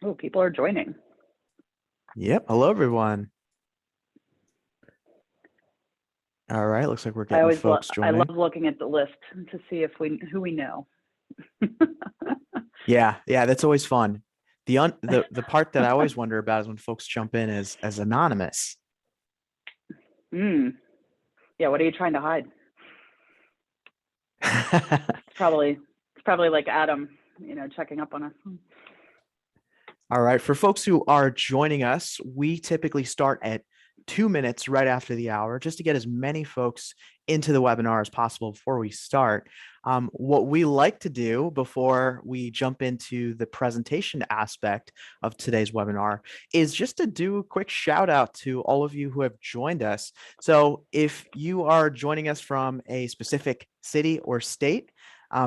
Oh, people are joining. Yep. Hello, everyone. All right. Looks like we're getting folks I love joining. looking at the list to see if we who we know. Yeah. Yeah. That's always fun. The part that I always wonder about is when folks jump in as anonymous. Hmm. Yeah. What are you trying to hide? It's probably like Adam, checking up on us. All right. For folks who are joining us, we typically start at 2 minutes right after the hour, just to get as many folks into the webinar as possible before we start. What we like to do before we jump into the presentation aspect of today's webinar is just to do a quick shout out to all of you who have joined us. So if you are joining us from a specific city or state,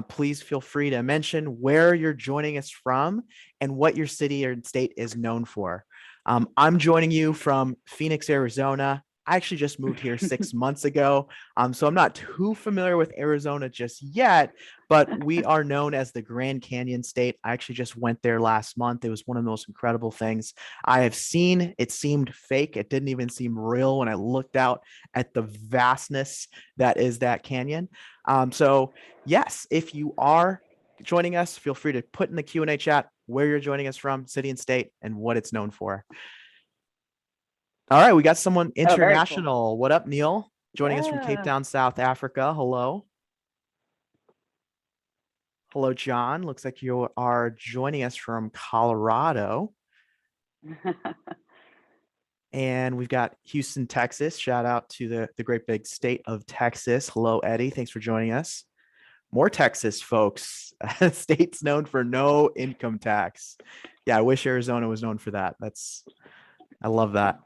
please feel free to mention where you're joining us from and what your city or state is known for. I'm joining you from Phoenix, Arizona. I actually just moved here 6 months ago. So I'm not too familiar with Arizona just yet, but we are known as the Grand Canyon State. I actually just went there last month. It was one of the most incredible things I have seen. It seemed fake. It didn't even seem real when I looked out at the vastness that is that canyon. So yes, if you are joining us, feel free to put in the Q&A chat where you're joining us from, city and state, and what it's known for. All right, we got someone Oh, very cool. international. What up, Neil? Joining us from Cape Yeah. Town, South Africa. Hello. Hello, John. Looks like you are joining us from Colorado. And we've got Houston, Texas. Shout out to the great big state of Texas. Hello, Eddie. Thanks for joining us. More Texas folks. State's known for no income tax. Yeah, I wish Arizona was known for that. I love that.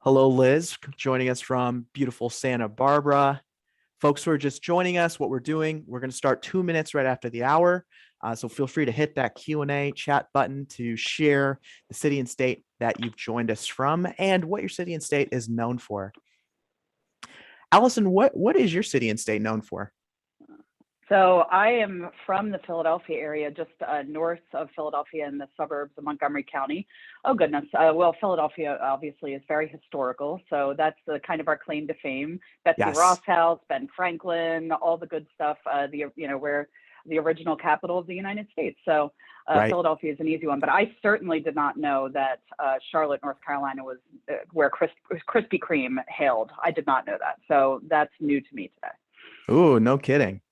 Hello, Liz, joining us from beautiful Santa Barbara. Folks who are just joining us, what we're doing, we're going to start 2 minutes right after the hour. So feel free to hit that Q&A chat button to share the city and state that you've joined us from and what your city and state is known for. Allison, what is your city and state known for? So I am from the Philadelphia area, just north of Philadelphia in the suburbs of Montgomery County. Oh, goodness. Well, Philadelphia obviously is very historical. So that's the kind of our claim to fame. Betsy Yes. Ross House, Ben Franklin, all the good stuff, where the original capital of the United States. So Right. Philadelphia is an easy one. But I certainly did not know that Charlotte, North Carolina was where Krispy Kreme hailed. I did not know that. So that's new to me today. Ooh, no kidding.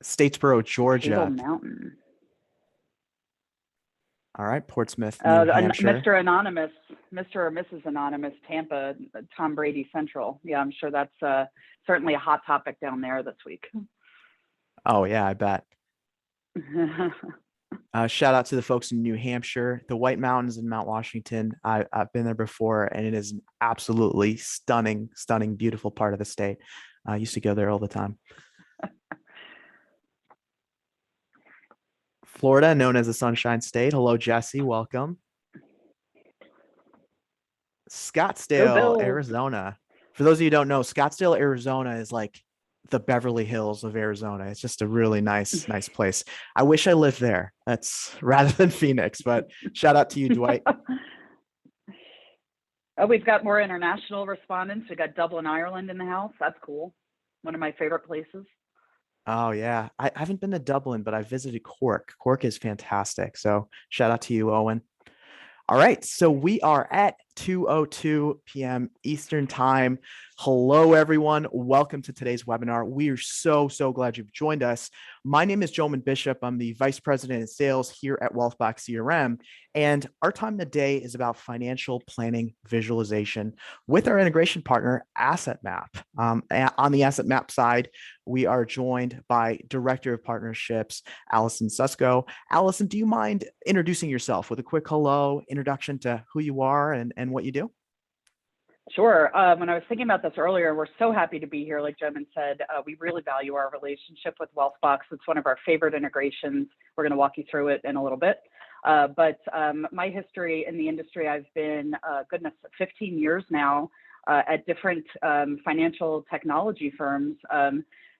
Statesboro, Table Georgia. Mountain. All right. Portsmouth, New Hampshire. Mr. Anonymous, Mr. or Mrs. Anonymous, Tampa, Tom Brady Central. Yeah, I'm sure that's certainly a hot topic down there this week. Oh, yeah, I bet. Shout out to the folks in New Hampshire, the White Mountains and Mount Washington. I've been there before, and it is an absolutely stunning, stunning, beautiful part of the state. I used to go there all the time. Florida, known as the Sunshine State. Hello, Jesse. Welcome. Go Scottsdale, Bills. Arizona. For those of you who don't know, Scottsdale, Arizona is like the Beverly Hills of Arizona. It's just a really nice, nice place. I wish I lived there. That's rather than Phoenix, but shout out to you, Dwight. Oh, we've got more international respondents. We got Dublin, Ireland in the house. That's cool. One of my favorite places. Oh yeah, I haven't been to Dublin, but I visited Cork. Cork is fantastic. So shout out to you, Owen. All right, so we are at 2:02 p.m. Eastern Time. Hello, everyone. Welcome to today's webinar. We are so glad you've joined us. My name is Joman Bishop. I'm the Vice President of Sales here at Wealthbox CRM. And our time today is about financial planning visualization with our integration partner, Asset-Map. On the Asset-Map side, we are joined by Director of Partnerships, Allison Susko. Allison, do you mind introducing yourself with a quick hello, introduction to who you are and what you do? Sure. When I was thinking about this earlier, we're so happy to be here. Like Jen said, we really value our relationship with Wealthbox. It's one of our favorite integrations. We're going to walk you through it in a little bit. But my history in the industry, I've been, 15 years now at different financial technology firms.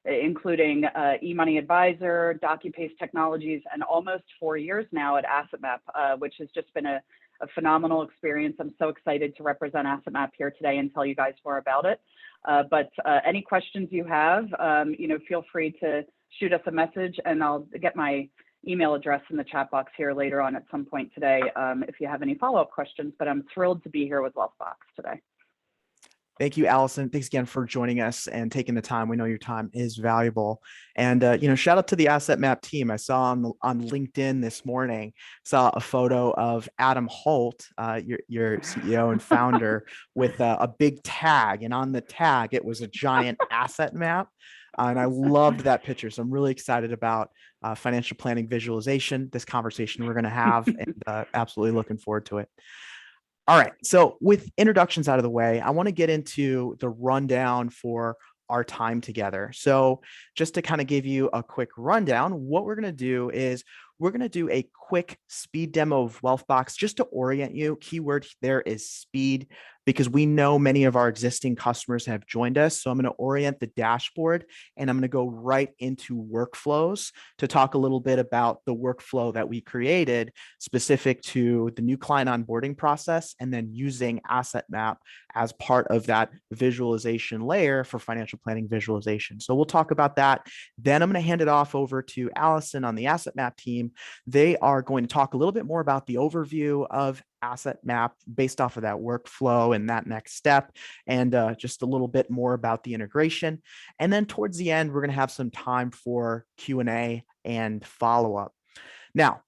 including eMoney Advisor, DocuPace Technologies, and almost 4 years now at Asset-Map, which has just been a phenomenal experience. I'm so excited to represent Asset-Map here today and tell you guys more about it. But any questions you have, feel free to shoot us a message, and I'll get my email address in the chat box here later on at some point today if you have any follow-up questions. But I'm thrilled to be here with Wealthbox today. Thank you, Allison. Thanks again for joining us and taking the time. We know your time is valuable. And, shout out to the Asset-Map team. I saw on LinkedIn this morning, saw a photo of Adam Holt, your CEO and founder, with a big tag. And on the tag, it was a giant asset map. And I loved that picture. So I'm really excited about financial planning visualization, this conversation we're going to have, and absolutely looking forward to it. All right. So with introductions out of the way, I want to get into the rundown for our time together. So just to kind of give you a quick rundown, what we're going to do is we're going to do a quick speed demo of Wealthbox just to orient you. Keyword there is speed, because we know many of our existing customers have joined us. So I'm going to orient the dashboard, and I'm going to go right into workflows to talk a little bit about the workflow that we created specific to the new client onboarding process, and then using Asset-Map as part of that visualization layer for financial planning visualization. So we'll talk about that. Then I'm going to hand it off over to Allison on the Asset-Map team. They are going to talk a little bit more about the overview of Asset-Map based off of that workflow and that next step, and just a little bit more about the integration. And then towards the end, we're going to have some time for Q&A and follow-up. Now,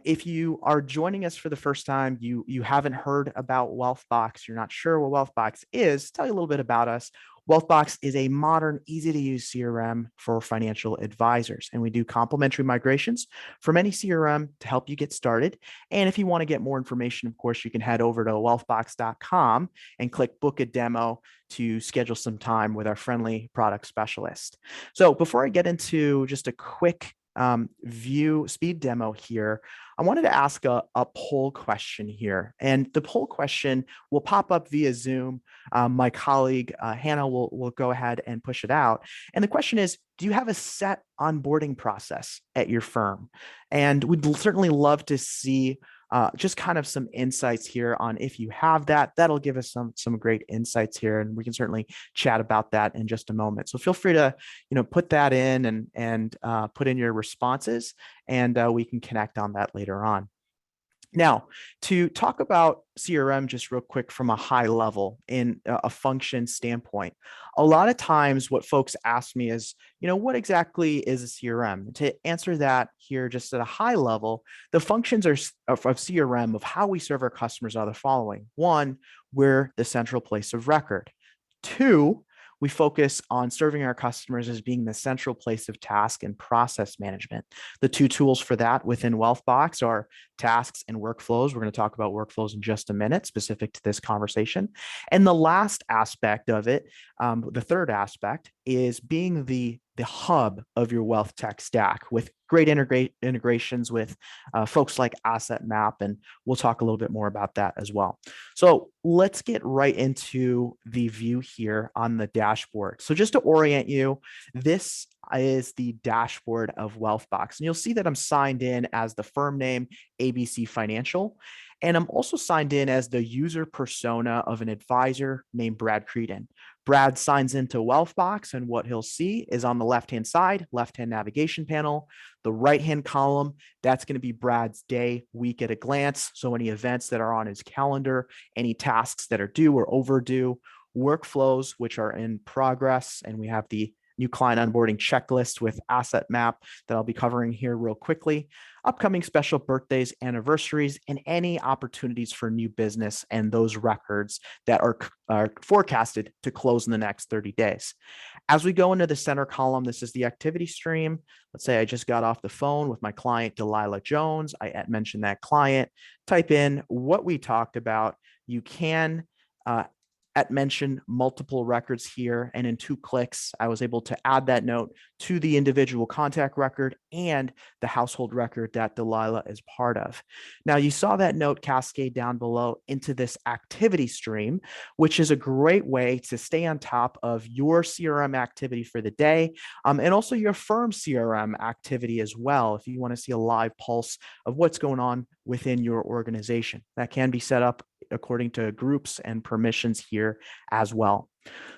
if you are joining us for the first time, you haven't heard about Wealthbox, you're not sure what Wealthbox is, tell you a little bit about us. Wealthbox is a modern, easy-to-use CRM for financial advisors, and we do complimentary migrations from any CRM to help you get started. And if you want to get more information, of course, you can head over to wealthbox.com and click Book a Demo to schedule some time with our friendly product specialist. So before I get into just a quick view speed demo here, I wanted to ask a poll question here. And the poll question will pop up via Zoom. My colleague, Hannah, will go ahead and push it out. And the question is, do you have a set onboarding process at your firm? And we'd certainly love to see just kind of some insights here on if you have that. That'll give us some great insights here, and we can certainly chat about that in just a moment. So feel free to put that in and put in your responses, and we can connect on that later on. Now, to talk about CRM just real quick from a high level in a function standpoint, a lot of times what folks ask me is, what exactly is a CRM? To answer that here just at a high level, the functions of CRM, of how we serve our customers, are the following. One, we're the central place of record. Two, we focus on serving our customers as being the central place of task and process management. The two tools for that within Wealthbox are tasks and workflows. We're going to talk about workflows in just a minute, specific to this conversation. And the last aspect of it, the third aspect, is being the hub of your wealth tech stack with great integrations with folks like Asset-Map, and we'll talk a little bit more about that as well. So let's get right into the view here on the dashboard. So just to orient you, this is the dashboard of Wealthbox, and you'll see that I'm signed in as the firm name ABC Financial. And I'm also signed in as the user persona of an advisor named Brad Creedon. Brad signs into Wealthbox, and what he'll see is on the left-hand side, left-hand navigation panel, the right-hand column, that's going to be Brad's day, week at a glance. So any events that are on his calendar, any tasks that are due or overdue, workflows, which are in progress, and we have the new client onboarding checklist with Asset-Map that I'll be covering here real quickly, upcoming special birthdays, anniversaries, and any opportunities for new business and those records that are forecasted to close in the next 30 days. As we go into the center column, this is the activity stream. Let's say I just got off the phone with my client, Delilah Jones. I mentioned that client. Type in what we talked about. You can at mention multiple records here, and in 2 clicks, I was able to add that note to the individual contact record and the household record that Delilah is part of. Now, you saw that note cascade down below into this activity stream, which is a great way to stay on top of your CRM activity for the day, and also your firm CRM activity as well, if you want to see a live pulse of what's going on within your organization. That can be set up according to groups and permissions here as well.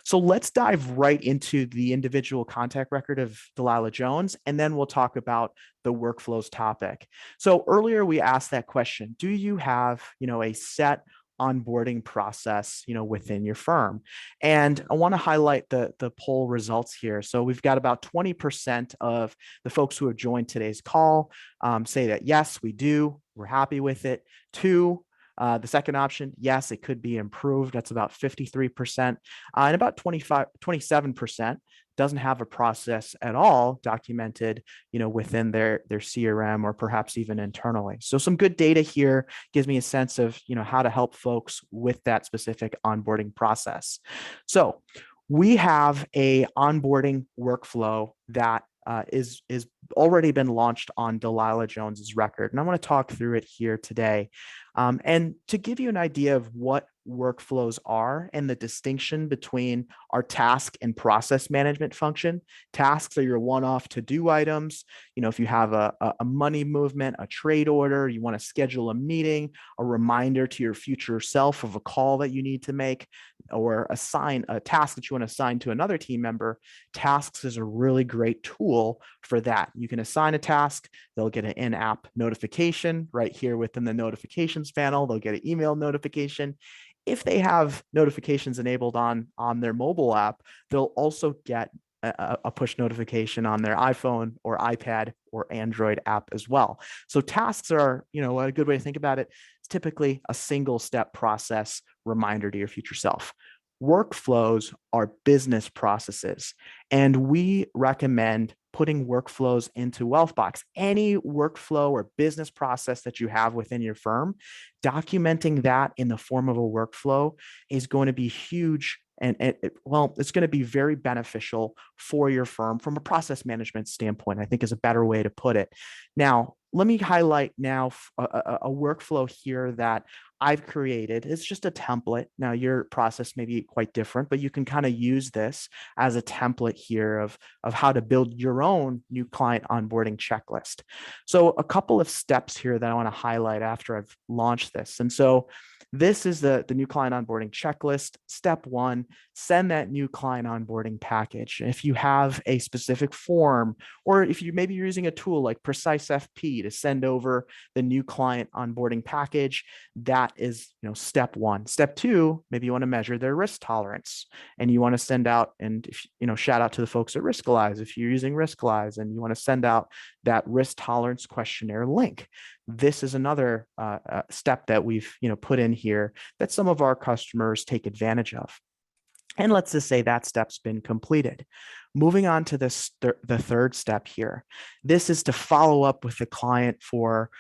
So let's dive right into the individual contact record of Delilah Jones, and then we'll talk about the workflows topic. So earlier we asked that question, do you have, a set onboarding process, within your firm? And I want to highlight the poll results here. So we've got about 20% of the folks who have joined today's call say that, yes, we do. We're happy with it. 2, the second option, yes, it could be improved. That's about 53%. And about 27% doesn't have a process at all documented, within their CRM or perhaps even internally. So some good data here gives me a sense of, how to help folks with that specific onboarding process. So we have a onboarding workflow that is already been launched on Delilah Jones's record. And I want to talk through it here today. And to give you an idea of what workflows are and the distinction between our task and process management function. Tasks are your one-off to-do items. If you have a money movement, a trade order, you want to schedule a meeting, a reminder to your future self of a call that you need to make, or assign a task that you want to assign to another team member. Tasks is a really great tool for that. You can assign a task, they'll get an in-app notification right here within the notifications panel. They'll get an email notification. If they have notifications enabled on their mobile app, they'll also get a push notification on their iPhone or iPad or Android app as well. So tasks are, a good way to think about it. It's typically a single step process reminder to your future self. Workflows are business processes, and we recommend putting workflows into Wealthbox. Any workflow or business process that you have within your firm, documenting that in the form of a workflow is going to be huge. And it's going to be very beneficial for your firm from a process management standpoint, I think is a better way to put it. Now, let me highlight now a workflow here that I've created. It's just a template. Now, your process may be quite different, but you can kind of use this as a template here of how to build your own new client onboarding checklist. So a couple of steps here that I want to highlight after I've launched this. And so this is the new client onboarding checklist. Step 1, send that new client onboarding package. If you have a specific form, or if you maybe you're using a tool like Precise FP to send over the new client onboarding package, that is step 1. Step 2, maybe you want to measure their risk tolerance, and you want to send out, and if shout out to the folks at Riskalyze if you're using Riskalyze and you want to send out that risk tolerance questionnaire link. This is another step that we've put in here that some of our customers take advantage of. And let's just say that step's been completed. Moving on to this, the third step here. This is to follow up with the client for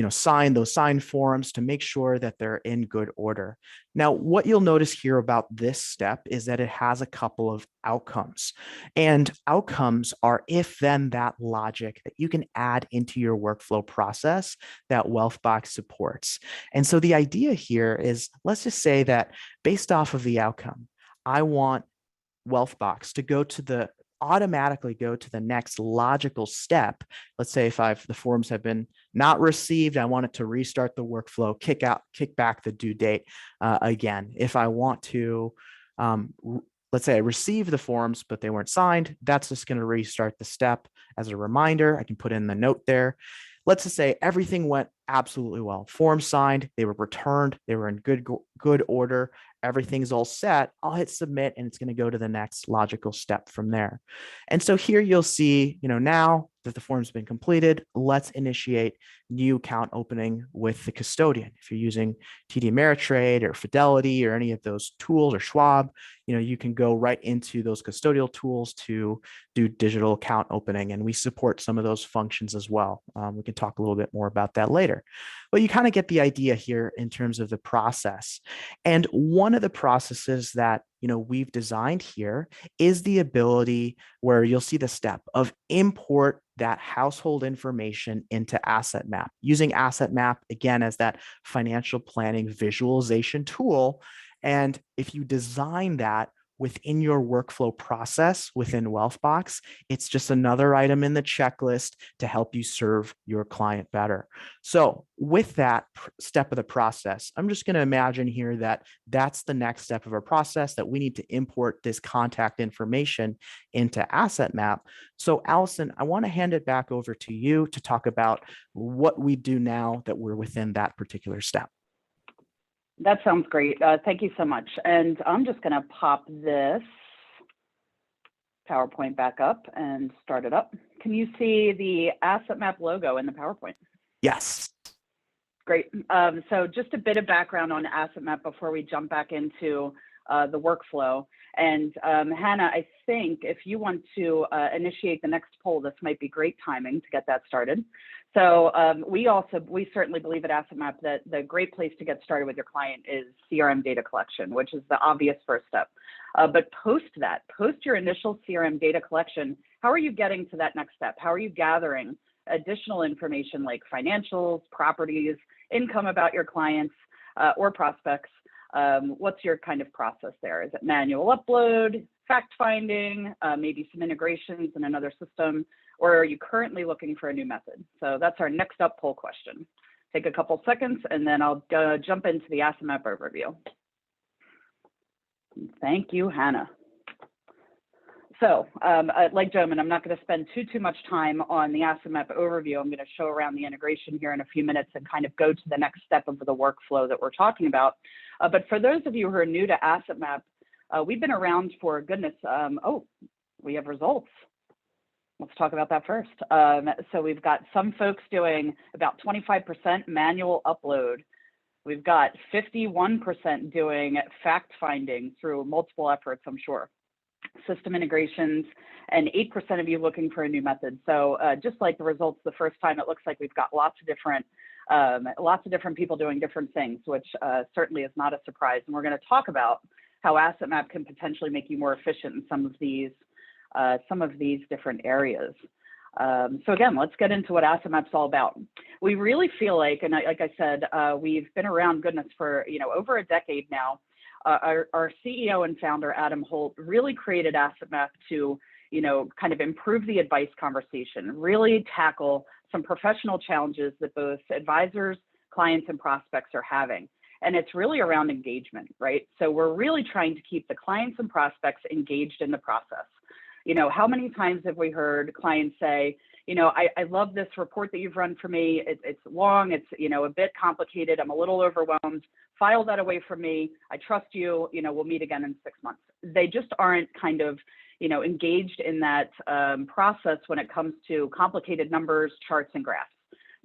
sign those signed forms to make sure that they're in good order. Now, what you'll notice here about this step is that it has a couple of outcomes. And outcomes are if then that logic that you can add into your workflow process that Wealthbox supports. And so the idea here is, let's just say that based off of the outcome, I want Wealthbox to automatically go to the next logical step. Let's say if the forms have been not received, I want it to restart the workflow, kick back the due date again. If I want to, let's say I received the forms, but they weren't signed, that's just going to restart the step as a reminder. I can put in the note there. Let's just say everything went absolutely well. Forms signed, they were returned, they were in good order, everything's all set. I'll hit submit and it's going to go to the next logical step from there. And so here you'll see, now that the form's been completed, let's initiate new account opening with the custodian. If you're using TD Ameritrade or Fidelity or any of those tools or Schwab, you can go right into those custodial tools to do digital account opening. And we support some of those functions as well. We can talk a little bit more about that later. But you kind of get the idea here in terms of the process. And one of the processes that we've designed here is the ability where you'll see the step of import that household information into Asset-Map, using Asset-Map again as that financial planning visualization tool. And if you design that within your workflow process within Wealthbox, it's just another item in the checklist to help you serve your client better. So with that step of the process, I'm just going to imagine here that that's the next step of our process, that we need to import this contact information into Asset-Map. So Allison, I want to hand it back over to you to talk about what we do now that we're within that particular step. That sounds great. Thank you so much. And I'm just going to pop this PowerPoint back up and start it up. Can you see the Asset-Map logo in the PowerPoint? Yes. Great. So just a bit of background on Asset-Map before we jump back into the workflow. And Hannah, I think if you want to initiate the next poll, this might be great timing to get that started. So we certainly believe at Asset-Map that the great place to get started with your client is CRM data collection, which is the obvious first step. But post your initial CRM data collection, how are you getting to that next step? How are you gathering additional information like financials, properties, income about your clients or prospects? What's your kind of process there? Is it manual upload, fact finding, maybe some integrations in another system, or are you currently looking for a new method? So that's our next up poll question. Take a couple seconds and then I'll jump into the Asset-Map overview. Thank you, Hannah. So like Joe, I'm not going to spend too much time on the Asset-Map overview. I'm going to show around the integration here in a few minutes and kind of go to the next step of the workflow that we're talking about. But for those of you who are new to Asset-Map, we've been around for goodness. We have results. Let's talk about that first. So we've got some folks doing about 25% manual upload. We've got 51% doing fact finding through multiple efforts, I'm sure. System integrations, and 8% of you looking for a new method. So just like the results the first time, it looks like we've got lots of different people doing different things, which certainly is not a surprise. And we're going to talk about how Asset-Map can potentially make you more efficient in some of these different areas. So again, let's get into what Asset-Map's all about. We really feel like, and like I said, we've been around goodness for over a decade now. Our CEO and founder, Adam Holt, really created Asset-Map to, kind of improve the advice conversation, really tackle some professional challenges that both advisors, clients, and prospects are having. And it's really around engagement, right? So we're really trying to keep the clients and prospects engaged in the process. How many times have we heard clients say, I love this report that you've run for me. It's long, it's, a bit complicated. I'm a little overwhelmed. File that away from me. I trust you. We'll meet again in 6 months. They just aren't kind of, engaged in that process when it comes to complicated numbers, charts, and graphs.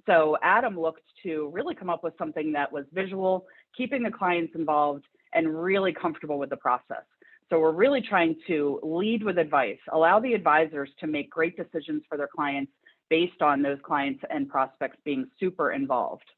So Adam looked to really come up with something that was visual, keeping the clients involved, and really comfortable with the process. So we're really trying to lead with advice, allow the advisors to make great decisions for their clients based on those clients and prospects being super involved.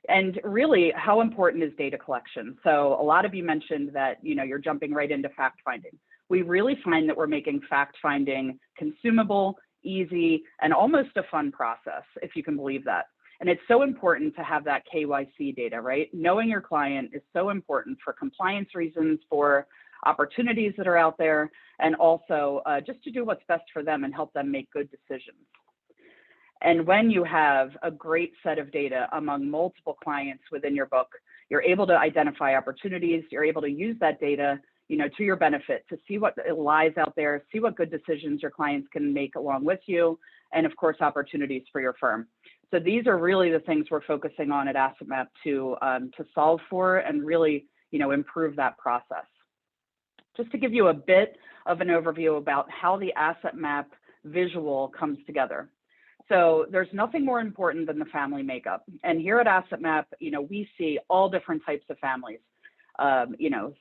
And really, how important is data collection? So a lot of you mentioned that, you're jumping right into fact finding. We really find that we're making fact finding consumable, easy, and almost a fun process, if you can believe that. And it's so important to have that KYC data, right? Knowing your client is so important for compliance reasons, for opportunities that are out there, and also just to do what's best for them and help them make good decisions. And when you have a great set of data among multiple clients within your book, you're able to identify opportunities, you're able to use that data, to your benefit, to see what lies out there, see what good decisions your clients can make along with you, and of course, opportunities for your firm. So these are really the things we're focusing on at Asset-Map to solve for and really, improve that process. Just to give you a bit of an overview about how the Asset-Map visual comes together. So there's nothing more important than the family makeup. And here at Asset-Map, we see all different types of families.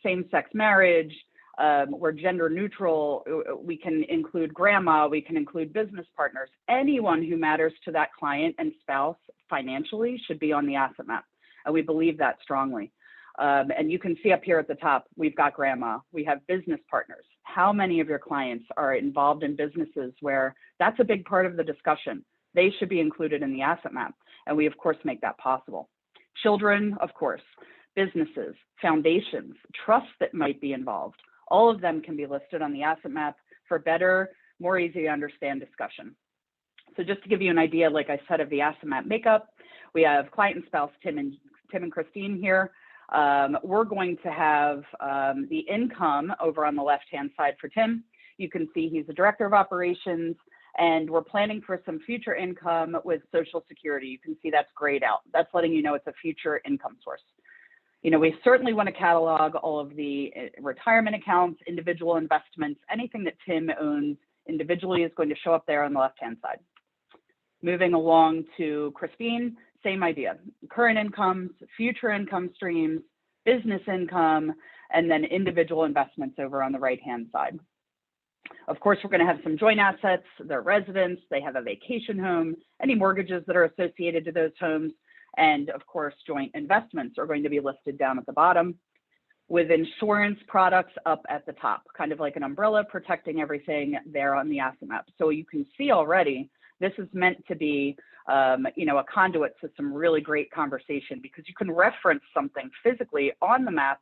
Same-sex marriage, we're gender neutral. We can include grandma, we can include business partners. Anyone who matters to that client and spouse financially should be on the Asset-Map. And we believe that strongly. And you can see up here at the top, we've got grandma, we have business partners. How many of your clients are involved in businesses where that's a big part of the discussion? They should be included in the Asset-Map. And we, of course, make that possible. Children, of course, businesses, foundations, trusts that might be involved. All of them can be listed on the Asset-Map for better, more easy to understand discussion. So just to give you an idea, like I said, of the Asset-Map makeup, we have client and spouse Tim and Christine here. We're going to have the income over on the left-hand side for Tim. You can see he's the director of operations, and we're planning for some future income with Social Security. You can see that's grayed out. That's letting you know it's a future income source. We certainly want to catalog all of the retirement accounts, individual investments, anything that Tim owns individually is going to show up there on the left-hand side. Moving along to Christine, same idea. Current incomes, future income streams, business income, and then individual investments over on the right-hand side. Of course, we're going to have some joint assets, their residence, they have a vacation home, any mortgages that are associated to those homes, and of course, joint investments are going to be listed down at the bottom, with insurance products up at the top, kind of like an umbrella protecting everything there on the Asset-Map. So you can see already, this is meant to be a conduit to some really great conversation, because you can reference something physically on the map,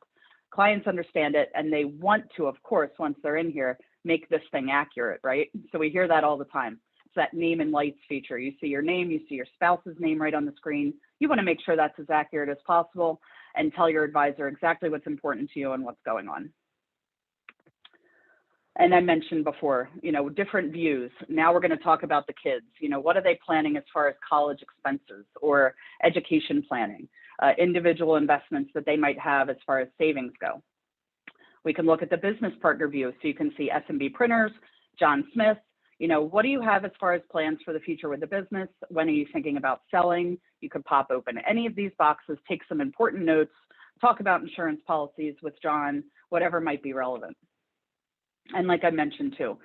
clients understand it, and they want to, of course, once they're in here, make this thing accurate, right? So we hear that all the time. It's that name and lights feature. You see your name, you see your spouse's name right on the screen. You want to make sure that's as accurate as possible and tell your advisor exactly what's important to you and what's going on. And I mentioned before, different views. Now we're going to talk about the kids. What are they planning as far as college expenses or education planning, individual investments that they might have as far as savings go. We can look at the business partner view. So you can see S&B Printers, John Smith. What do you have as far as plans for the future with the business? When are you thinking about selling? You could pop open any of these boxes, take some important notes, talk about insurance policies with John, whatever might be relevant. And like I mentioned too,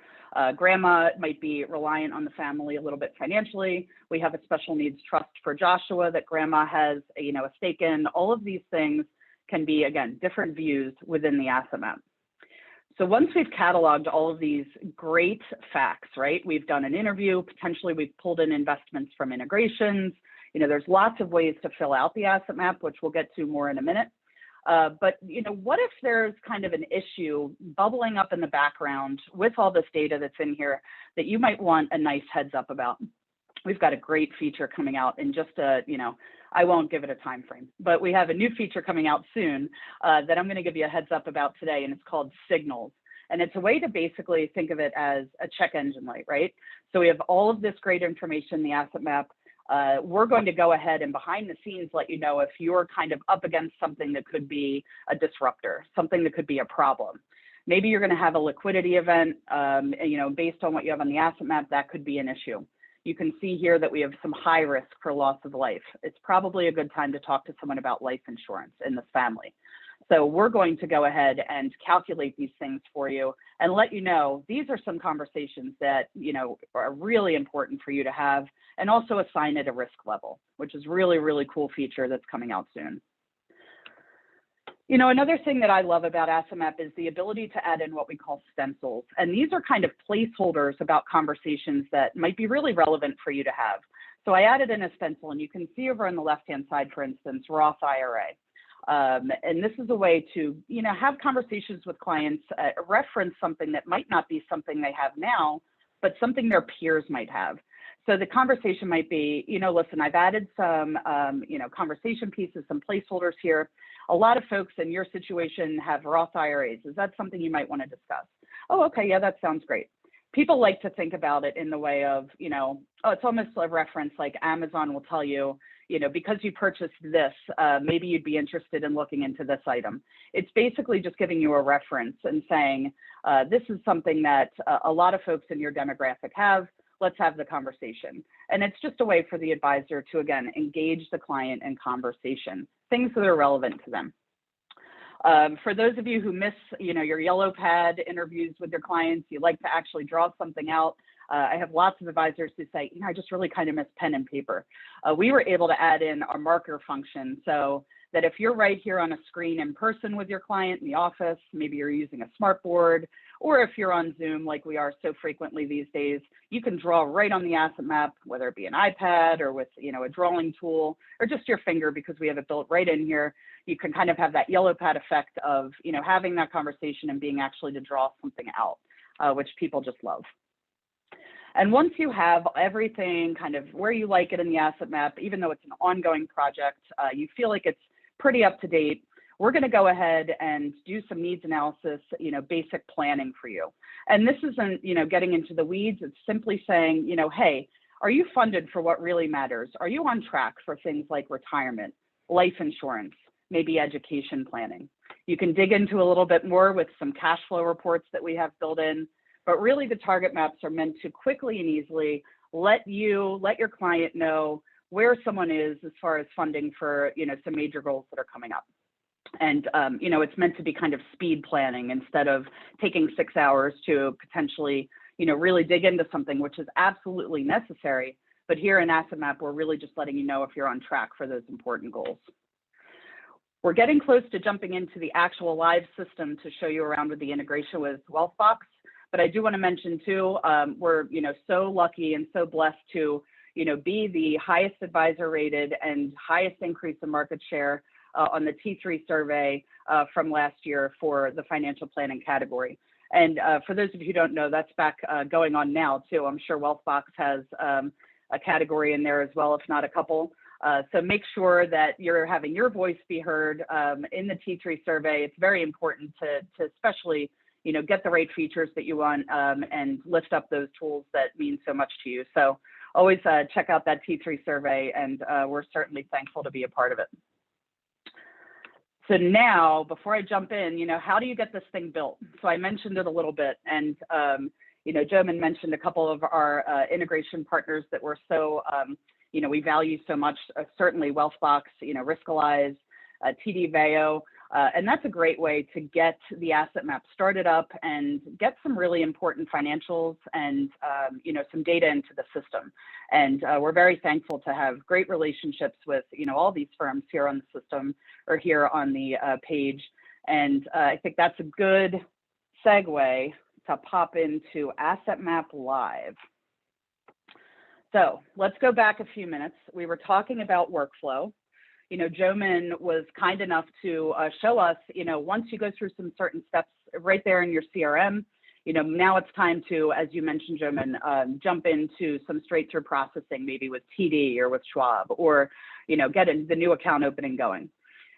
grandma might be reliant on the family a little bit financially. We have a special needs trust for Joshua that grandma has a stake in. All of these things can be, again, different views within the Asset-Map. So once we've cataloged all of these great facts, right? We've done an interview, potentially we've pulled in investments from integrations. There's lots of ways to fill out the Asset-Map, which we'll get to more in a minute. But what if there's kind of an issue bubbling up in the background with all this data that's in here that you might want a nice heads up about? We've got a great feature coming out in just I won't give it a time frame, but we have a new feature coming out soon that I'm going to give you a heads up about today, and it's called Signals. And it's a way to basically think of it as a check engine light, right? So we have all of this great information in the Asset-Map. We're going to go ahead and behind the scenes let you know if you're kind of up against something that could be a disruptor, something that could be a problem. Maybe you're going to have a liquidity event, based on what you have on the Asset-Map, that could be an issue. You can see here that we have some high risk for loss of life. It's probably a good time to talk to someone about life insurance in this family. So we're going to go ahead and calculate these things for you and let you know these are some conversations that are really important for you to have, and also assign it a risk level, which is really, really cool feature that's coming out soon. Another thing that I love about Asset-Map is the ability to add in what we call stencils. And these are kind of placeholders about conversations that might be really relevant for you to have. So I added in a stencil, and you can see over on the left-hand side, for instance, Roth IRA. And this is a way to, have conversations with clients, reference something that might not be something they have now, but something their peers might have. So the conversation might be, listen, I've added some, conversation pieces, some placeholders here. A lot of folks in your situation have Roth IRAs. Is that something you might want to discuss? Oh, okay, yeah, that sounds great. People like to think about it in the way of, it's almost a reference like Amazon will tell you, because you purchased this, maybe you'd be interested in looking into this item. It's basically just giving you a reference and saying, this is something that a lot of folks in your demographic have. let's have the conversation. And it's just a way for the advisor to, again, engage the client in conversation, things that are relevant to them. For those of you who miss, your yellow pad interviews with your clients, you like to actually draw something out. I have lots of advisors who say, I just really kind of miss pen and paper. We were able to add in our marker function so that if you're right here on a screen in person with your client in the office, maybe you're using a smart board, or if you're on Zoom like we are so frequently these days, you can draw right on the asset map, whether it be an iPad or with a drawing tool or just your finger, because we have it built right in here. You can kind of have that yellow pad effect of having that conversation and being actually to draw something out, which people just love. And once you have everything kind of where you like it in the asset map, even though it's an ongoing project, you feel like it's pretty up to date, we're going to go ahead and do some needs analysis, basic planning for you. And this isn't, getting into the weeds. It's simply saying, hey, are you funded for what really matters? Are you on track for things like retirement, life insurance, maybe education planning? You can dig into a little bit more with some cash flow reports that we have built in. But really, the target maps are meant to quickly and easily let your client know where someone is as far as funding for, some major goals that are coming up. And, it's meant to be kind of speed planning instead of taking 6 hours to potentially, really dig into something, which is absolutely necessary. But here in Asset Map, we're really just letting you know if you're on track for those important goals. We're getting close to jumping into the actual live system to show you around with the integration with Wealthbox. But I do want to mention too, we're so lucky and so blessed to be the highest advisor rated and highest increase in market share on the T3 survey from last year for the financial planning category. And for those of you who don't know, that's back going on now too. I'm sure Wealthbox has a category in there as well, if not a couple. So make sure that you're having your voice be heard in the T3 survey. It's very important to especially get the right features that you want and lift up those tools that mean so much to you. So always check out that T3 survey, and we're certainly thankful to be a part of it. So now, before I jump in, how do you get this thing built? So I mentioned it a little bit, and Joman mentioned a couple of our integration partners that we're so, we value so much. Certainly Wealthbox, Riskalyze, TD Vayo. And that's a great way to get the asset map started up and get some really important financials and, some data into the system. And we're very thankful to have great relationships with, all these firms here on the system or here on the page. And I think that's a good segue to pop into Asset Map Live. So let's go back a few minutes. We were talking about workflow. Joman was kind enough to show us, once you go through some certain steps right there in your CRM, now it's time to, as you mentioned, Joman, jump into some straight through processing, maybe with TD or with Schwab, or, get the new account opening going.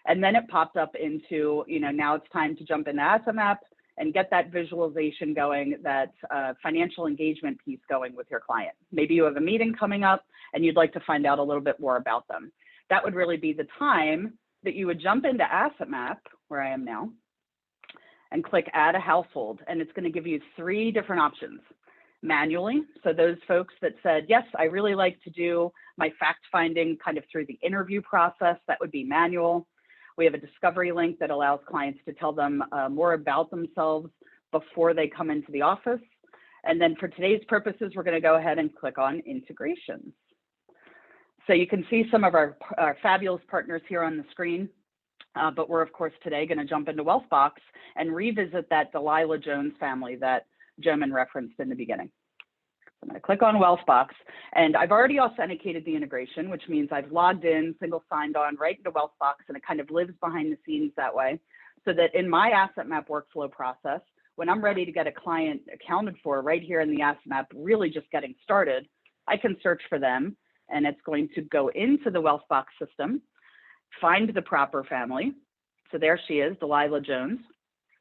And then it popped up into, now it's time to jump into Asset Map and get that visualization going, that financial engagement piece going with your client. Maybe you have a meeting coming up and you'd like to find out a little bit more about them. That would really be the time that you would jump into Asset Map, where I am now, and click Add a Household. And it's going to give you 3 different options. Manually, so those folks that said, yes, I really like to do my fact finding kind of through the interview process, that would be manual. We have a discovery link that allows clients to tell them more about themselves before they come into the office. And then for today's purposes, we're going to go ahead and click on integrations. So you can see some of our fabulous partners here on the screen, but we're of course today going to jump into Wealthbox and revisit that Delilah Jones family that Joman referenced in the beginning. So I'm going to click on Wealthbox, and I've already authenticated the integration, which means I've logged in, single signed on right into Wealthbox, and it kind of lives behind the scenes that way, so that in my Asset Map workflow process, when I'm ready to get a client accounted for right here in the Asset Map, really just getting started, I can search for them. And it's going to go into the Wealthbox system, find the proper family. So there she is, Delilah Jones.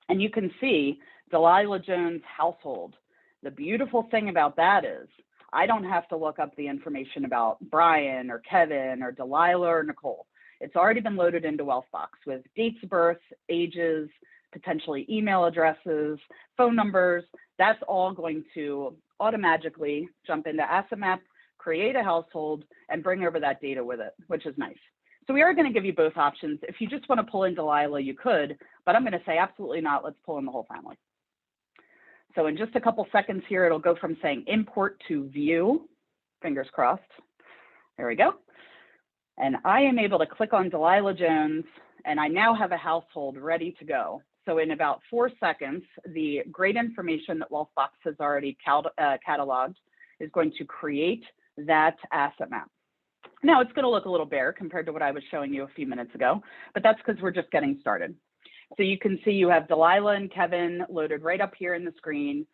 And you can see Delilah Jones household. The beautiful thing about that is I don't have to look up the information about Brian or Kevin or Delilah or Nicole. It's already been loaded into Wealthbox with dates of birth, ages, potentially email addresses, phone numbers. That's all going to automatically jump into Asset-Map, create a household, and bring over that data with it, which is nice. So we are going to give you both options. If you just want to pull in Delilah, you could, but I'm going to say absolutely not. Let's pull in the whole family. So in just a couple seconds here, it'll go from saying import to view, fingers crossed. There we go. And I am able to click on Delilah Jones, and I now have a household ready to go. So in about 4 seconds, the great information that Wealthbox has already cataloged is going to create that asset map. Now it's going to look a little bare compared to what I was showing you a few minutes ago, but that's because we're just getting started. So you can see you have Delilah and Kevin loaded right up here in the screen,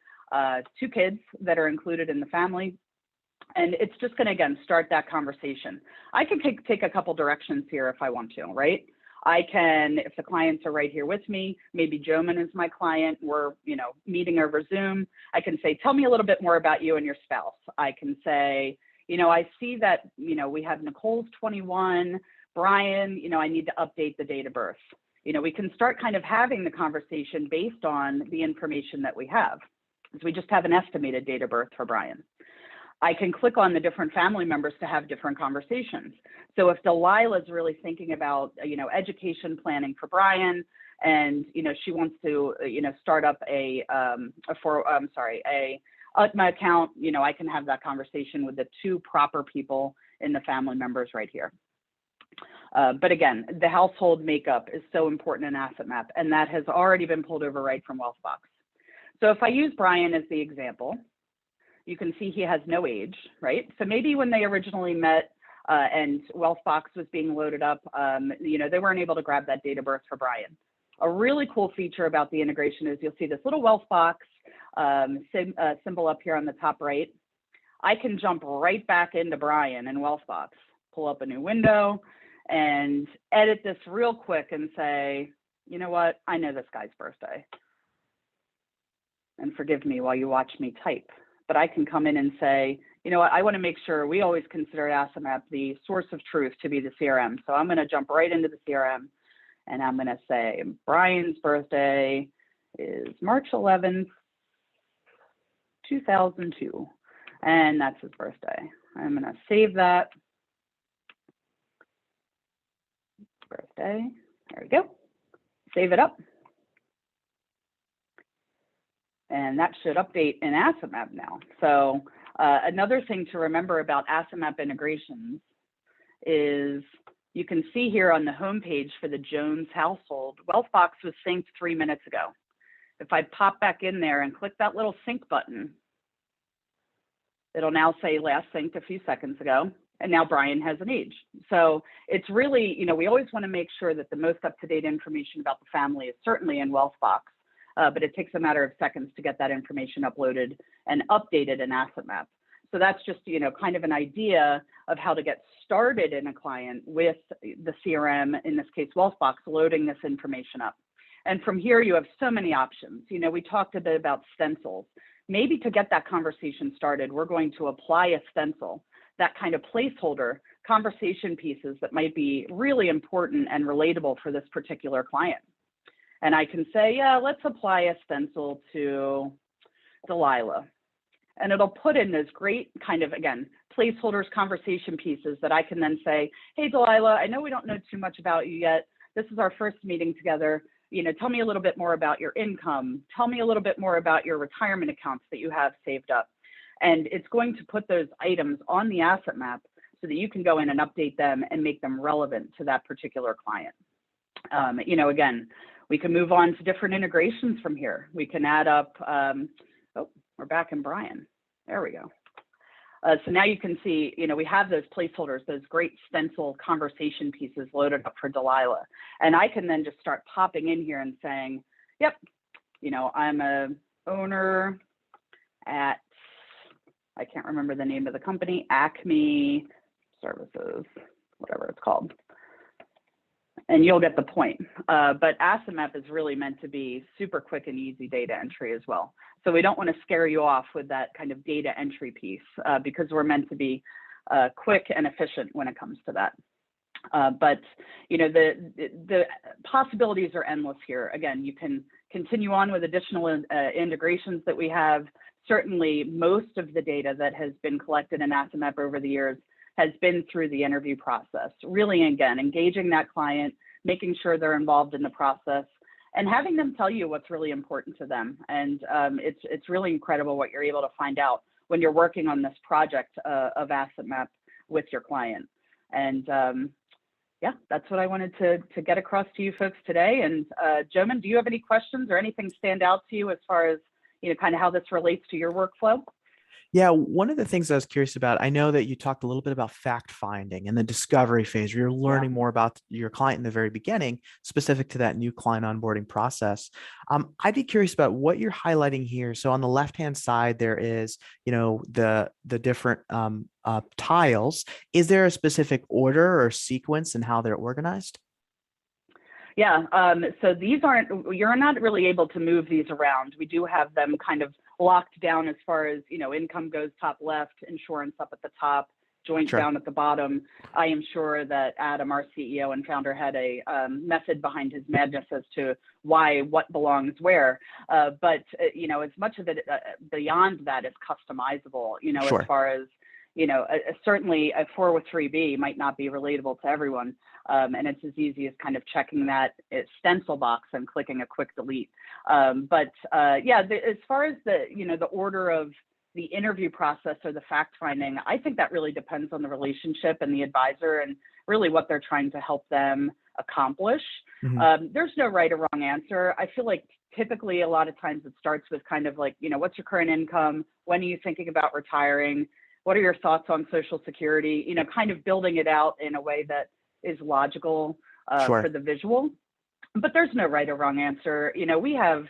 2 kids that are included in the family. And it's just going to, again, start that conversation. I can take a couple directions here if I want to, right? I can, if the clients are right here with me, maybe Joman is my client, we're, meeting over Zoom. I can say, tell me a little bit more about you and your spouse. I can say, I see that, we have Nicole's 21, Brian, I need to update the date of birth. We can start kind of having the conversation based on the information that we have. So we just have an estimated date of birth for Brian. I can click on the different family members to have different conversations. So if Delilah is really thinking about, education planning for Brian, and she wants to, start up a UTMA account, I can have that conversation with the 2 proper people in the family members right here. But again, the household makeup is so important in Asset-Map, and that has already been pulled over right from Wealthbox. So if I use Brian as the example, you can see he has no age, right? So maybe when they originally met and Wealthbox was being loaded up, they weren't able to grab that date of birth for Brian. A really cool feature about the integration is you'll see this little Wealthbox symbol up here on the top right. I can jump right back into Brian in Wealthbox, pull up a new window, and edit this real quick and say, you know what, I know this guy's birthday. And forgive me while you watch me type. But I can come in and say, you know what, I want to make sure we always consider Asset-Map the source of truth to be the CRM. So I'm going to jump right into the CRM, and I'm going to say Brian's birthday is March 11th, 2002, and that's his birthday. I'm going to save that. Birthday, there we go. Save it up. And that should update in Asset-Map now. So another thing to remember about Asset-Map integrations is you can see here on the home page for the Jones household, Wealthbox was synced 3 minutes ago. If I pop back in there and click that little sync button, it'll now say last synced a few seconds ago, and now Brian has an age. So it's really, we always want to make sure that the most up-to-date information about the family is certainly in Wealthbox. But it takes a matter of seconds to get that information uploaded and updated in Asset-Map. So that's just, kind of an idea of how to get started in a client with the CRM, in this case, Wealthbox, loading this information up. And from here, you have so many options. We talked a bit about stencils. Maybe to get that conversation started, we're going to apply a stencil, that kind of placeholder conversation pieces that might be really important and relatable for this particular client. And I can say, yeah, let's apply a stencil to Delilah. And it'll put in those great kind of, again, placeholders, conversation pieces that I can then say, hey, Delilah, I know we don't know too much about you yet. This is our first meeting together. Tell me a little bit more about your income. Tell me a little bit more about your retirement accounts that you have saved up. And it's going to put those items on the Asset-Map so that you can go in and update them and make them relevant to that particular client. Again, we can move on to different integrations from here. We can add up, we're back in Brian. There we go. So now you can see, we have those placeholders, those great stencil conversation pieces loaded up for Delilah. And I can then just start popping in here and saying, yep, I'm a owner at, I can't remember the name of the company, Acme Services, whatever it's called. And you'll get the point. But Asset-Map is really meant to be super quick and easy data entry as well. So we don't want to scare you off with that kind of data entry piece because we're meant to be quick and efficient when it comes to that. But the possibilities are endless here. Again, you can continue on with additional integrations that we have. Certainly, most of the data that has been collected in Asset-Map over the years has been through the interview process. Really, again, engaging that client, making sure they're involved in the process, and having them tell you what's really important to them. And it's really incredible what you're able to find out when you're working on this project of Asset-Map with your client. And yeah, that's what I wanted to get across to you folks today. And Joman, do you have any questions or anything stand out to you as far as kind of how this relates to your workflow? Yeah, one of the things I was curious about, I know that you talked a little bit about fact finding and the discovery phase where you're learning more about your client in the very beginning, specific to that new client onboarding process. I'd be curious about what you're highlighting here. So on the left-hand side, there is, the different tiles. Is there a specific order or sequence in how they're organized? Yeah, so you're not really able to move these around. We do have them kind of locked down as far as, income goes top left, insurance up at the top, joint down at the bottom. I am sure that Adam, our CEO and founder, had a method behind his madness as to what belongs where. But, as much of it beyond that is customizable, as far as, certainly a 403B might not be relatable to everyone. And it's as easy as kind of checking that stencil box and clicking a quick delete. But as far as the order of the interview process or the fact finding, I think that really depends on the relationship and the advisor and really what they're trying to help them accomplish. There's no right or wrong answer. I feel like typically a lot of times it starts with kind of like, what's your current income? When are you thinking about retiring? What are your thoughts on Social Security? Kind of building it out in a way that is logical for the visual. But there's no right or wrong answer. We have,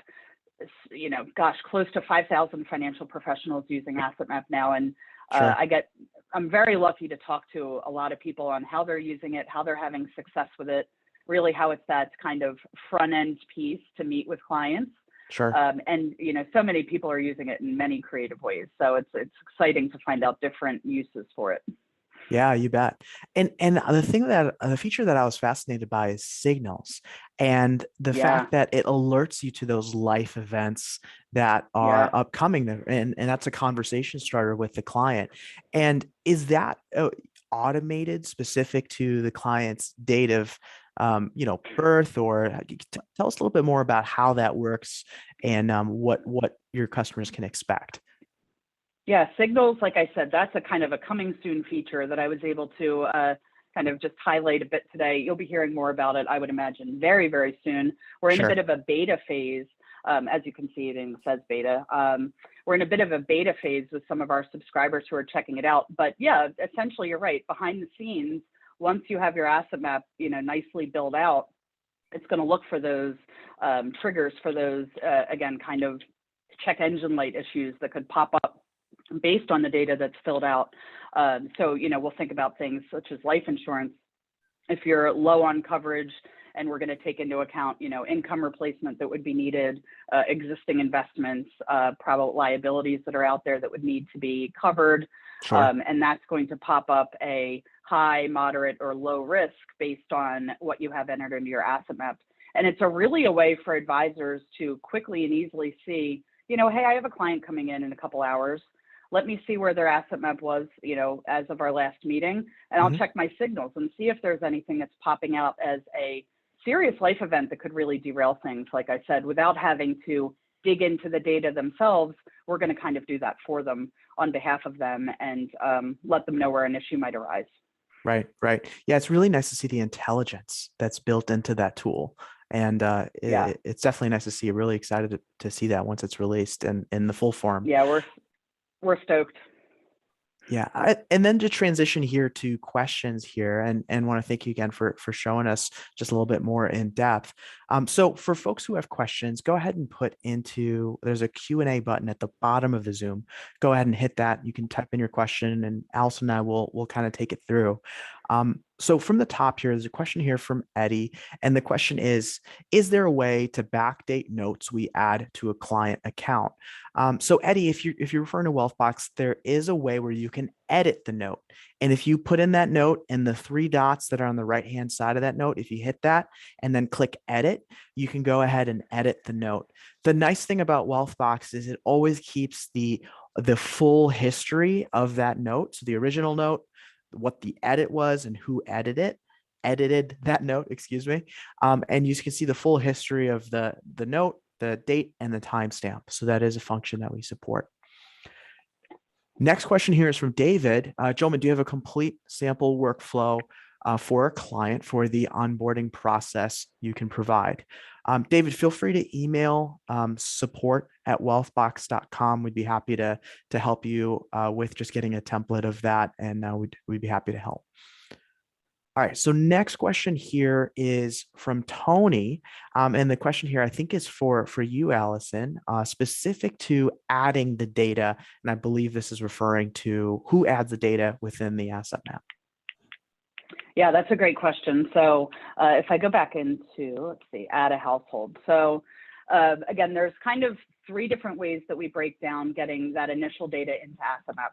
close to 5,000 financial professionals using Asset-Map now. And I'm very lucky to talk to a lot of people on how they're using it, how they're having success with it, really how it's that kind of front end piece to meet with clients. And, so many people are using it in many creative ways. So it's exciting to find out different uses for it. Yeah, you bet. And the feature that I was fascinated by is signals and the fact that it alerts you to those life events that are upcoming. And that's a conversation starter with the client. And is that automated specific to the client's date of birth, or tell us a little bit more about how that works and what your customers can expect. Yeah, signals, like I said, that's a kind of a coming soon feature that I was able to kind of just highlight a bit today. You'll be hearing more about it, I would imagine, very, very soon. We're in a bit of a beta phase. As you can see, it says beta. We're in a bit of a beta phase with some of our subscribers who are checking it out. But yeah, essentially, you're right. Behind the scenes, once you have your Asset-Map, nicely built out, it's going to look for those triggers for those, again, kind of check engine light issues that could pop up based on the data that's filled out. So, we'll think about things such as life insurance. If you're low on coverage, and we're going to take into account, income replacement that would be needed, existing investments, probable liabilities that are out there that would need to be covered. And that's going to pop up a high, moderate, or low risk based on what you have entered into your Asset-Map. And it's really a way for advisors to quickly and easily see, hey, I have a client coming in a couple hours. Let me see where their Asset-Map was, as of our last meeting, and I'll check my signals and see if there's anything that's popping out as a serious life event that could really derail things. Like I said, without having to dig into the data themselves, we're going to kind of do that for them on behalf of them and let them know where an issue might arise. Right. Yeah, it's really nice to see the intelligence that's built into that tool. And it's definitely nice to see. Really excited to see that once it's released and in the full form. Yeah, we're stoked. Yeah. And then to transition here to questions here and want to thank you again for showing us just a little bit more in depth. So for folks who have questions, go ahead and there's a Q&A button at the bottom of the Zoom. Go ahead and hit that. You can type in your question and Allison and I will kind of take it through. So from the top here, there's a question here from Eddie. And the question is there a way to backdate notes we add to a client account? So Eddie, if you're referring to Wealthbox, there is a way where you can edit the note. And if you put in that note and the three dots that are on the right-hand side of that note, if you hit that and then click edit, you can go ahead and edit the note. The nice thing about Wealthbox is it always keeps the full history of that note. So the original note, what the edit was and who edited that note, excuse me. And you can see the full history of the note, the date, and the timestamp. So that is a function that we support. Next question here is from David. Gentlemen, do you have a complete sample workflow for a client for the onboarding process you can provide? David, feel free to email support@wealthbox.com. We'd be happy to help you with just getting a template of that, and we'd be happy to help. All right, so next question here is from Tony. And the question here, I think, is for you, Allison, specific to adding the data. And I believe this is referring to who adds the data within the asset map. Yeah, that's a great question. So if I go back into, let's see, add a household. So again, there's kind of three different ways that we break down getting that initial data into Asset-Map.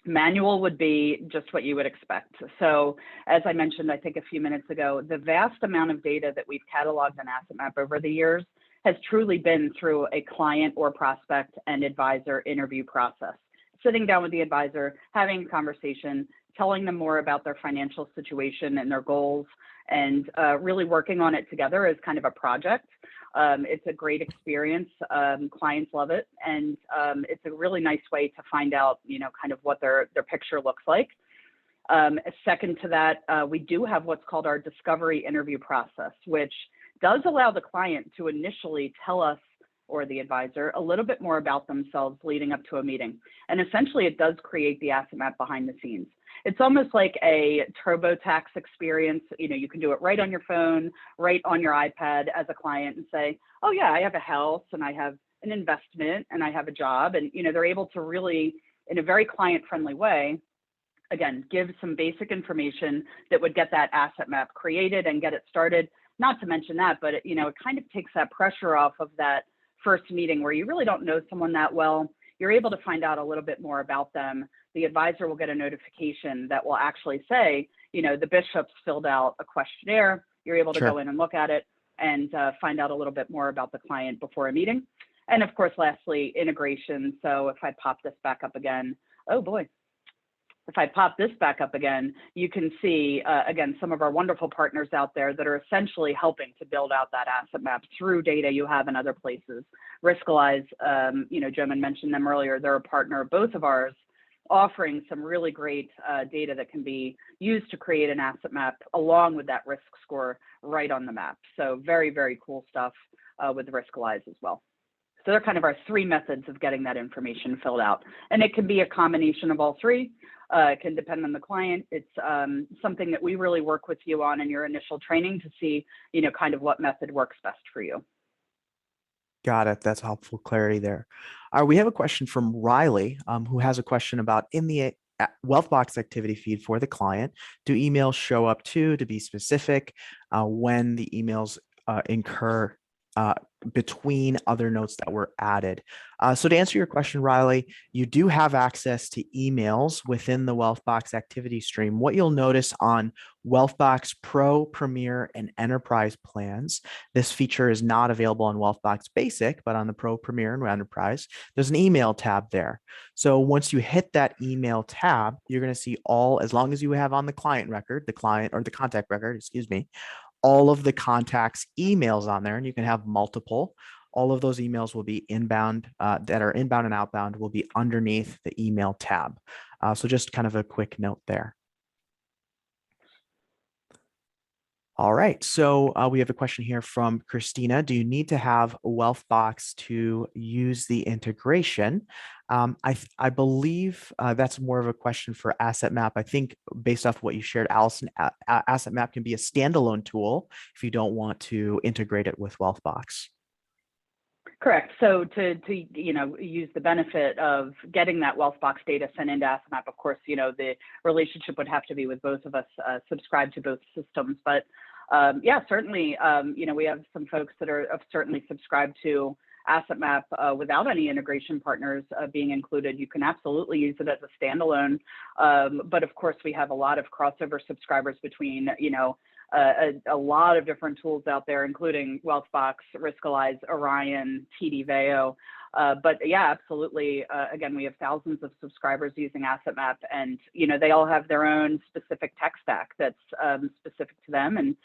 Manual would be just what you would expect. So as I mentioned, I think a few minutes ago, the vast amount of data that we've cataloged in Asset-Map over the years has truly been through a client or prospect and advisor interview process. Sitting down with the advisor, having a conversation, telling them more about their financial situation and their goals, and really working on it together as kind of a project. It's a great experience. Clients love it. And it's a really nice way to find out, kind of what their picture looks like. Second to that, we do have what's called our discovery interview process, which does allow the client to initially tell us or the advisor a little bit more about themselves leading up to a meeting. And essentially it does create the asset map behind the scenes. It's almost like a TurboTax experience. You can do it right on your phone, right on your iPad as a client and say, oh yeah, I have a house and I have an investment and I have a job. And, they're able to really, in a very client-friendly way, again, give some basic information that would get that asset map created and get it started. Not to mention that, but it kind of takes that pressure off of that first meeting where you really don't know someone that well. You're able to find out a little bit more about them. The advisor will get a notification that will actually say, the bishop's filled out a questionnaire. You're able to go in and look at it and find out a little bit more about the client before a meeting. And of course, lastly, integration. So if I pop this back up again, oh boy. If I pop this back up again, you can see, again, some of our wonderful partners out there that are essentially helping to build out that asset map through data you have in other places. Riskalyze, Joman mentioned them earlier. They're a partner of both of ours, offering some really great data that can be used to create an asset map along with that risk score right on the map. So very, very cool stuff with Riskalyze as well. So they're kind of our three methods of getting that information filled out. And it can be a combination of all three. It can depend on the client. It's something that we really work with you on in your initial training to see, kind of what method works best for you. Got it. That's helpful clarity there. We have a question from Riley, who has a question about in the Wealthbox activity feed for the client, do emails show up to be specific when the emails incur between other notes that were added. So to answer your question, Riley, you do have access to emails within the Wealthbox activity stream. What you'll notice on Wealthbox Pro, Premier, and Enterprise plans, this feature is not available on Wealthbox Basic, but on the Pro, Premier, and Enterprise, there's an email tab there. So once you hit that email tab, you're going to see all, as long as you have on the client record, the contact record, excuse me, all of the contacts emails on there, and you can have multiple. All of those emails will be inbound, that are inbound and outbound will be underneath the email tab. So just kind of a quick note there. All right, so we have a question here from Christina. Do you need to have Wealthbox to use the integration? I believe that's more of a question for Asset-Map. I think based off what you shared, Allison, Asset-Map can be a standalone tool if you don't want to integrate it with Wealthbox. Correct. So to use the benefit of getting that Wealthbox data sent into Asset-Map, of course, the relationship would have to be with both of us, subscribed to both systems. But yeah, certainly, we have some folks that have certainly subscribed to Asset-Map without any integration partners being included. You can absolutely use it as a standalone. But of course, we have a lot of crossover subscribers between, a lot of different tools out there, including Wealthbox, Riskalyze, Orion, TD Veo. But yeah, absolutely. Again, we have thousands of subscribers using Asset-Map, and they all have their own specific tech stack that's specific to them, and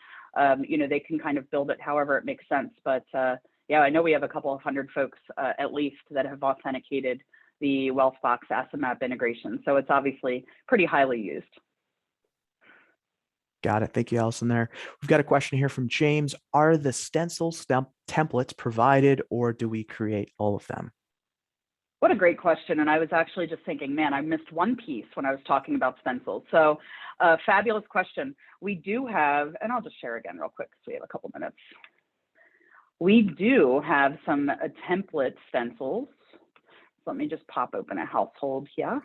they can kind of build it however it makes sense. But yeah, I know we have a couple of hundred folks at least that have authenticated the Wealthbox Asset-Map integration, so it's obviously pretty highly used. Got it. Thank you, Allison. There. We've got a question here from James. Are the stencil templates provided, or do we create all of them? What a great question. And I was actually just thinking, man, I missed one piece when I was talking about stencils. So fabulous question. We do have, and I'll just share again real quick because we have a couple minutes. We do have some template stencils. Let me just pop open a household here.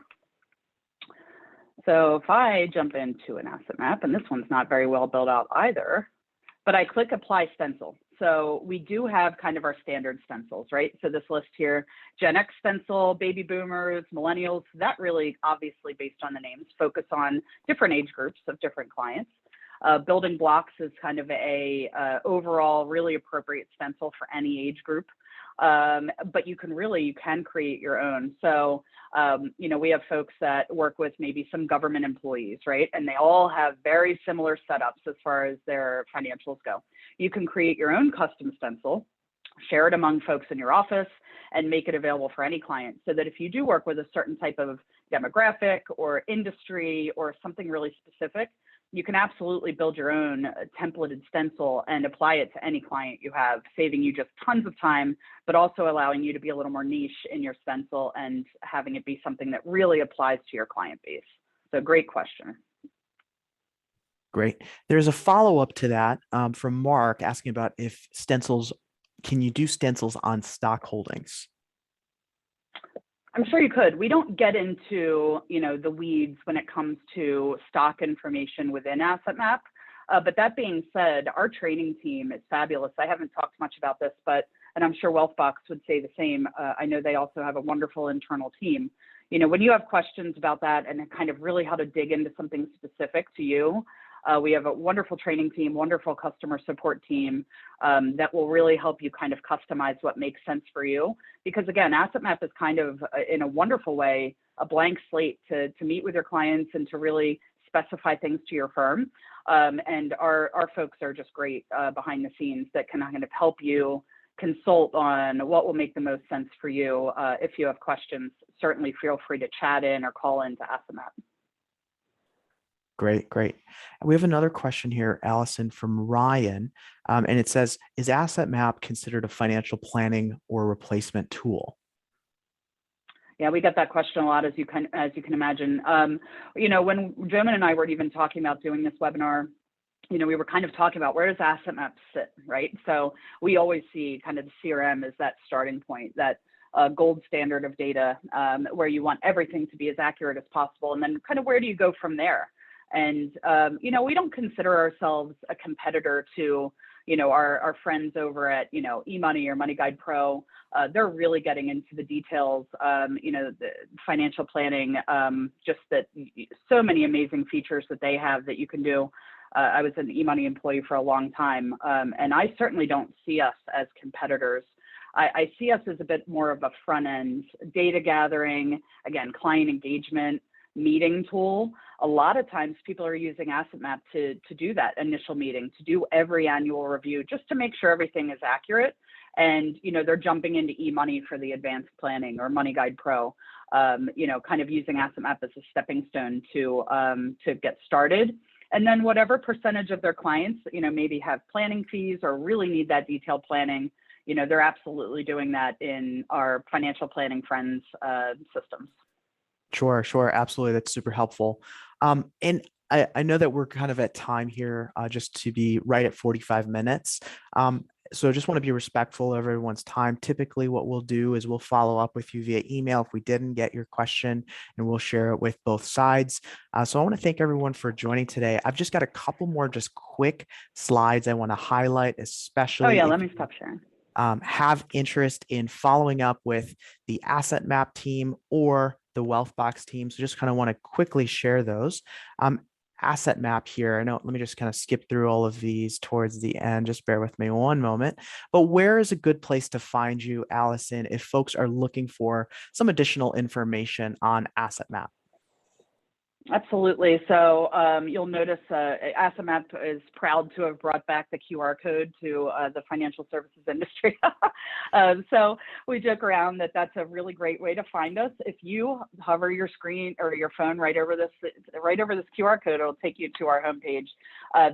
So if I jump into an Asset-Map, and this one's not very well built out either, but I click apply stencil. So we do have kind of our standard stencils, right? So this list here, Gen X stencil, baby boomers, millennials, that really obviously based on the names, focus on different age groups of different clients. Building blocks is kind of a overall really appropriate stencil for any age group. But you can create your own. So, we have folks that work with maybe some government employees, right? And they all have very similar setups as far as their financials go. You can create your own custom stencil, share it among folks in your office, and make it available for any client, so that if you do work with a certain type of demographic or industry or something really specific, you can absolutely build your own templated stencil and apply it to any client you have, saving you just tons of time, but also allowing you to be a little more niche in your stencil and having it be something that really applies to your client base. So great question. Great. There's a follow-up to that from Mark asking about if stencils, can you do stencils on stock holdings? I'm sure you could. We don't get into, the weeds when it comes to stock information within Asset-Map. But that being said, our training team is fabulous. I haven't talked much about this, and I'm sure Wealthbox would say the same. I know they also have a wonderful internal team. When you have questions about that and kind of really how to dig into something specific to you, we have a wonderful training team, wonderful customer support team that will really help you kind of customize what makes sense for you. Because again, Asset-Map is kind of, in a wonderful way, a blank slate to meet with your clients and to really specify things to your firm. And our folks are just great behind the scenes that can kind of help you consult on what will make the most sense for you. If you have questions, certainly feel free to chat in or call in to Asset-Map. Great, great. We have another question here, Allison, from Ryan, and it says, is Asset-Map considered a financial planning or replacement tool? Yeah, we get that question a lot, as you can imagine. When Jim and I were even talking about doing this webinar, we were kind of talking about where does Asset-Map sit, right? So we always see kind of the CRM as that starting point, that gold standard of data, where you want everything to be as accurate as possible, and then kind of where do you go from there? And, we don't consider ourselves a competitor to, our friends over at, eMoney or Money Guide Pro. They're really getting into the details, the financial planning, just that so many amazing features that they have that you can do. I was an eMoney employee for a long time, and I certainly don't see us as competitors. I see us as a bit more of a front end data gathering, again, client engagement, meeting tool. A lot of times people are using Asset-Map to do that initial meeting, to do every annual review, just to make sure everything is accurate. And, they're jumping into eMoney for the advanced planning or Money Guide Pro, kind of using Asset-Map as a stepping stone to get started. And then whatever percentage of their clients, maybe have planning fees or really need that detailed planning, they're absolutely doing that in our financial planning friends systems. Sure, absolutely. That's super helpful. And I know that we're kind of at time here, just to be right at 45 minutes. So just want to be respectful of everyone's time. Typically, what we'll do is we'll follow up with you via email if we didn't get your question, and we'll share it with both sides. So I want to thank everyone for joining today. I've just got a couple more just quick slides I want to highlight, Oh especially yeah, if let me you stop sharing. have interest in following up with the Asset-Map team or the Wealthbox team. So just kind of want to quickly share those. Asset-Map here. I know, let me just kind of skip through all of these towards the end. Just bear with me one moment. But where is a good place to find you, Allison, if folks are looking for some additional information on Asset-Map? Absolutely. So you'll notice Asset-Map is proud to have brought back the QR code to the financial services industry. So we joke around that that's a really great way to find us. If you hover your screen or your phone right over this QR code, it'll take you to our homepage.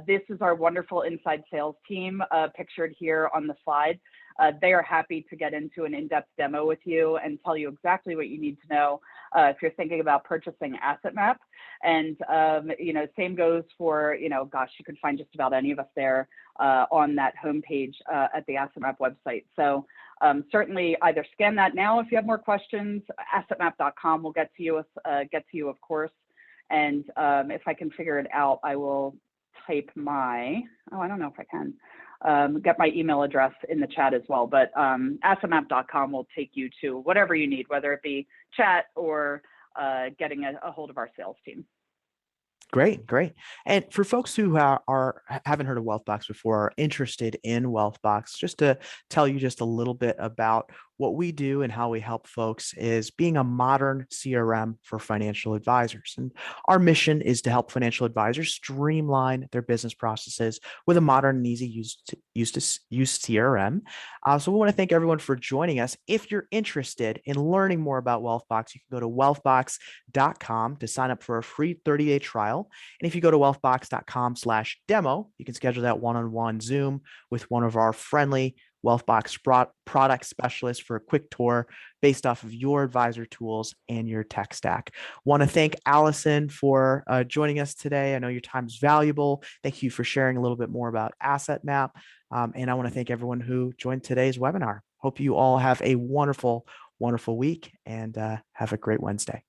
This is our wonderful inside sales team pictured here on the slide. They are happy to get into an in-depth demo with you and tell you exactly what you need to know if you're thinking about purchasing Asset-Map. And, same goes for, gosh, you can find just about any of us there on that homepage at the Asset-Map website. So certainly either scan that now if you have more questions. Assetmap.com will get to you, of course. And if I can figure it out, I will type I don't know if I can. Get my email address in the chat as well, but assetmap.com will take you to whatever you need, whether it be chat or getting a hold of our sales team. Great, great. And for folks who haven't heard of Wealthbox before, are interested in Wealthbox, just to tell you just a little bit about what we do and how we help folks is being a modern CRM for financial advisors. And our mission is to help financial advisors streamline their business processes with a modern and easy use CRM. So we want to thank everyone for joining us. If you're interested in learning more about Wealthbox, you can go to wealthbox.com to sign up for a free 30-day trial. And if you go to wealthbox.com/demo, you can schedule that one-on-one Zoom with one of our friendly Wealthbox product specialists for a quick tour based off of your advisor tools and your tech stack. Want to thank Allison for joining us today. I know your time is valuable. Thank you for sharing a little bit more about Asset-Map. And I want to thank everyone who joined today's webinar. Hope you all have a wonderful, wonderful week and have a great Wednesday.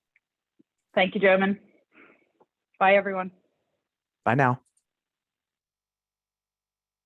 Thank you, Joman. Bye, everyone. Bye now.